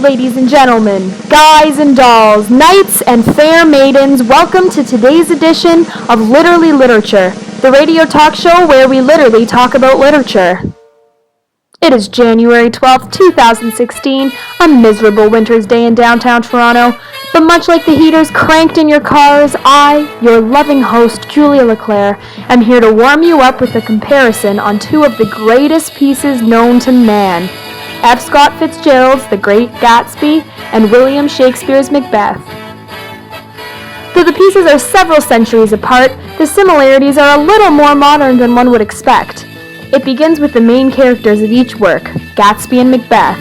Ladies and gentlemen, guys and dolls, knights and fair maidens, welcome to today's edition of Literally Literature, the radio talk show where we literally talk about literature. It is January 12th, 2016, a miserable winter's day in downtown Toronto, but much like the heaters cranked in your cars, I, your loving host, Julia Leclerc, am here to warm you up with a comparison on two of the greatest pieces known to man, F. Scott Fitzgerald's The Great Gatsby and William Shakespeare's Macbeth. Though the pieces are several centuries apart, the similarities are a little more modern than one would expect. It begins with the main characters of each work, Gatsby and Macbeth,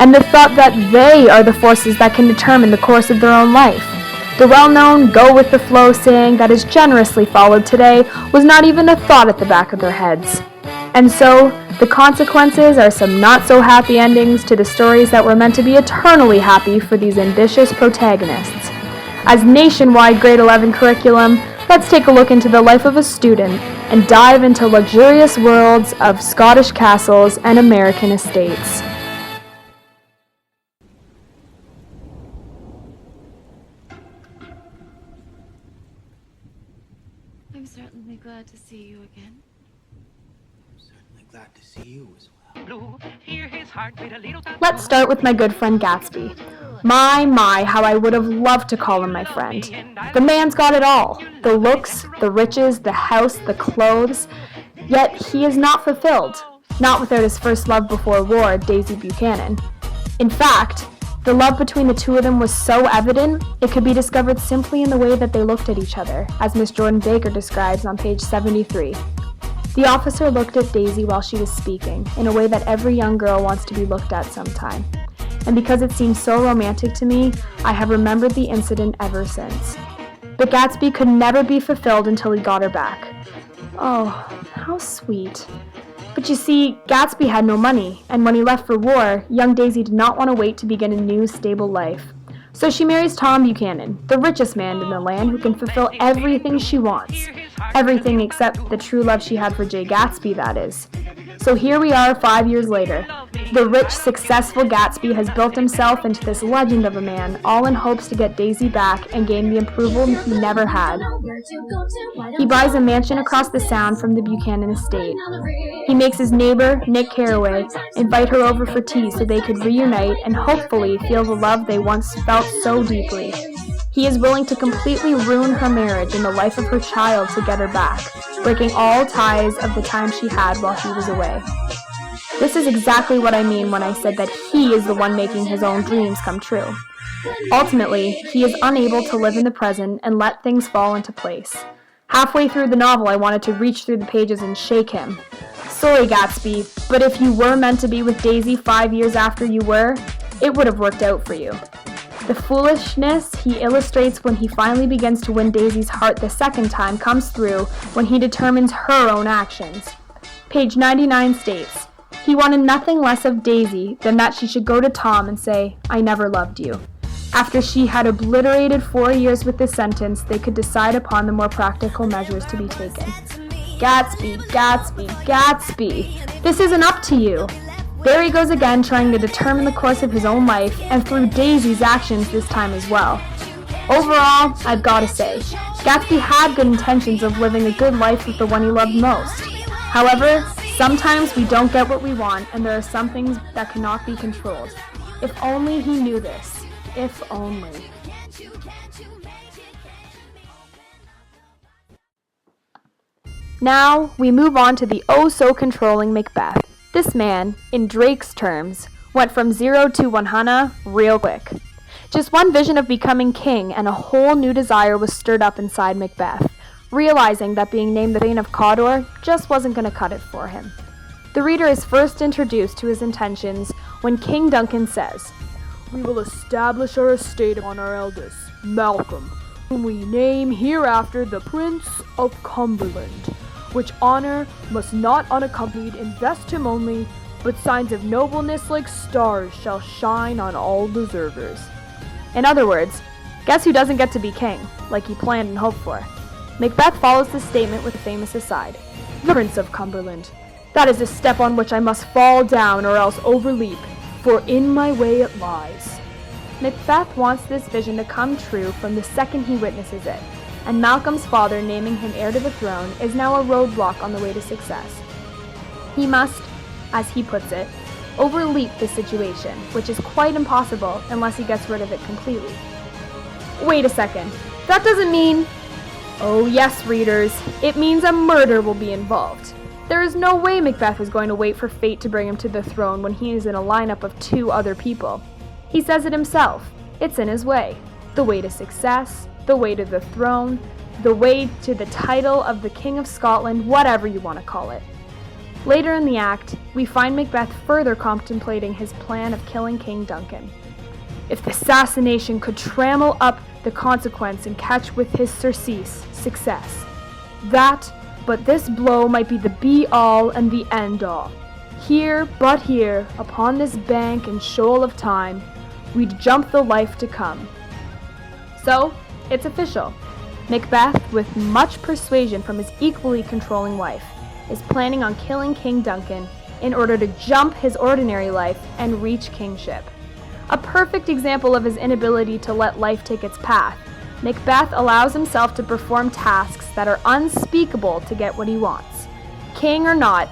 and the thought that they are the forces that can determine the course of their own life. The well-known go-with-the-flow saying that is generously followed today was not even a thought at the back of their heads. And so, the consequences are some not-so-happy endings to the stories that were meant to be eternally happy for these ambitious protagonists. As nationwide grade 11 curriculum, let's take a look into the life of a student and dive into luxurious worlds of Scottish castles and American estates. I'm certainly glad to see you again. I'm certainly glad to see you as well. Let's start with my good friend Gatsby. My, how I would have loved to call him my friend. The man's got it all. The looks, the riches, the house, the clothes. Yet he is not fulfilled. Not without his first love before war, Daisy Buchanan. In fact, the love between the two of them was so evident, it could be discovered simply in the way that they looked at each other, as Miss Jordan Baker describes on page 73. The officer looked at Daisy while she was speaking, in a way that every young girl wants to be looked at sometime. And because it seemed so romantic to me, I have remembered the incident ever since. But Gatsby could never be fulfilled until he got her back. Oh, how sweet. But you see, Gatsby had no money, and when he left for war, young Daisy did not want to wait to begin a new, stable life. So she marries Tom Buchanan, the richest man in the land who can fulfill everything she wants. Everything except the true love she had for Jay Gatsby, that is. So here we are 5 years later. The rich, successful Gatsby has built himself into this legend of a man, all in hopes to get Daisy back and gain the approval he never had. He buys a mansion across the Sound from the Buchanan estate. He makes his neighbor, Nick Carraway, invite her over for tea so they could reunite and hopefully feel the love they once felt so deeply. He is willing to completely ruin her marriage and the life of her child to get her back, breaking all ties of the time she had while he was away. This is exactly what I mean when I said that he is the one making his own dreams come true. Ultimately, he is unable to live in the present and let things fall into place. Halfway through the novel, I wanted to reach through the pages and shake him. Sorry, Gatsby, but if you were meant to be with Daisy 5 years after you were, it would have worked out for you. The foolishness he illustrates when he finally begins to win Daisy's heart the second time comes through when he determines her own actions. Page 99 states, he wanted nothing less of Daisy than that she should go to Tom and say, "I never loved you." After she had obliterated 4 years with this sentence, they could decide upon the more practical measures to be taken. Gatsby, Gatsby, Gatsby, this isn't up to you. There he goes again trying to determine the course of his own life, and through Daisy's actions this time as well. Overall, I've got to say, Gatsby had good intentions of living a good life with the one he loved most. However, sometimes we don't get what we want, and there are some things that cannot be controlled. If only he knew this. If only. Now, we move on to the oh-so-controlling Macbeth. This man, in Drake's terms, went from 0 to 100 real quick. Just one vision of becoming king and a whole new desire was stirred up inside Macbeth, realizing that being named the Thane of Cawdor just wasn't going to cut it for him. The reader is first introduced to his intentions when King Duncan says, "We will establish our estate on our eldest, Malcolm, whom we name hereafter the Prince of Cumberland, which honor must not unaccompanied invest him only, but signs of nobleness like stars shall shine on all deservers." In other words, guess who doesn't get to be king, like he planned and hoped for? Macbeth follows this statement with a famous aside. "The Prince of Cumberland. That is a step on which I must fall down or else overleap, for in my way it lies." Macbeth wants this vision to come true from the second he witnesses it, and Malcolm's father naming him heir to the throne is now a roadblock on the way to success. He must, as he puts it, overleap the situation, which is quite impossible unless he gets rid of it completely. Wait a second, that doesn't mean... Oh yes, readers, it means a murder will be involved. There is no way Macbeth is going to wait for fate to bring him to the throne when he is in a lineup of 2 other people. He says it himself, it's in his way. The way to success, the way to the throne, the way to the title of the King of Scotland, whatever you want to call it. Later in the act, we find Macbeth further contemplating his plan of killing King Duncan. If the assassination could trammel up the consequence and catch with his surcease, success. But this blow might be the be-all and the end-all. Here, but here, upon this bank and shoal of time, we'd jump the life to come. So, it's official. Macbeth, with much persuasion from his equally controlling wife, is planning on killing King Duncan in order to jump his ordinary life and reach kingship. A perfect example of his inability to let life take its path, Macbeth allows himself to perform tasks that are unspeakable to get what he wants. King or not,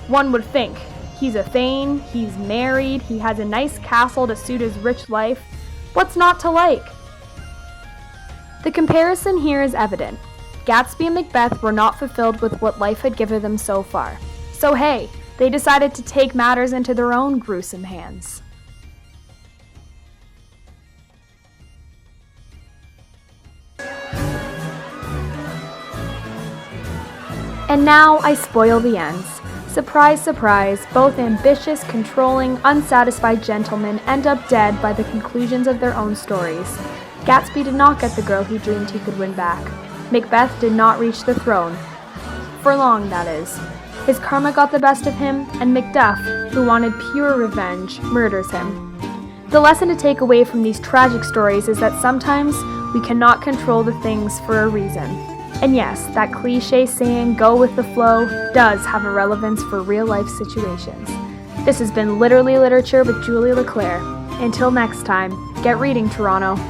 one would think. He's a thane, he's married, he has a nice castle to suit his rich life. What's not to like? The comparison here is evident. Gatsby and Macbeth were not fulfilled with what life had given them so far. So hey, they decided to take matters into their own gruesome hands. And now I spoil the ends. Surprise, surprise, both ambitious, controlling, unsatisfied gentlemen end up dead by the conclusions of their own stories. Gatsby did not get the girl he dreamed he could win back. Macbeth did not reach the throne. For long, that is. His karma got the best of him, and Macduff, who wanted pure revenge, murders him. The lesson to take away from these tragic stories is that sometimes we cannot control the things for a reason. And yes, that cliche saying, go with the flow, does have a relevance for real-life situations. This has been Literally Literature with Julie Leclerc. Until next time, get reading, Toronto.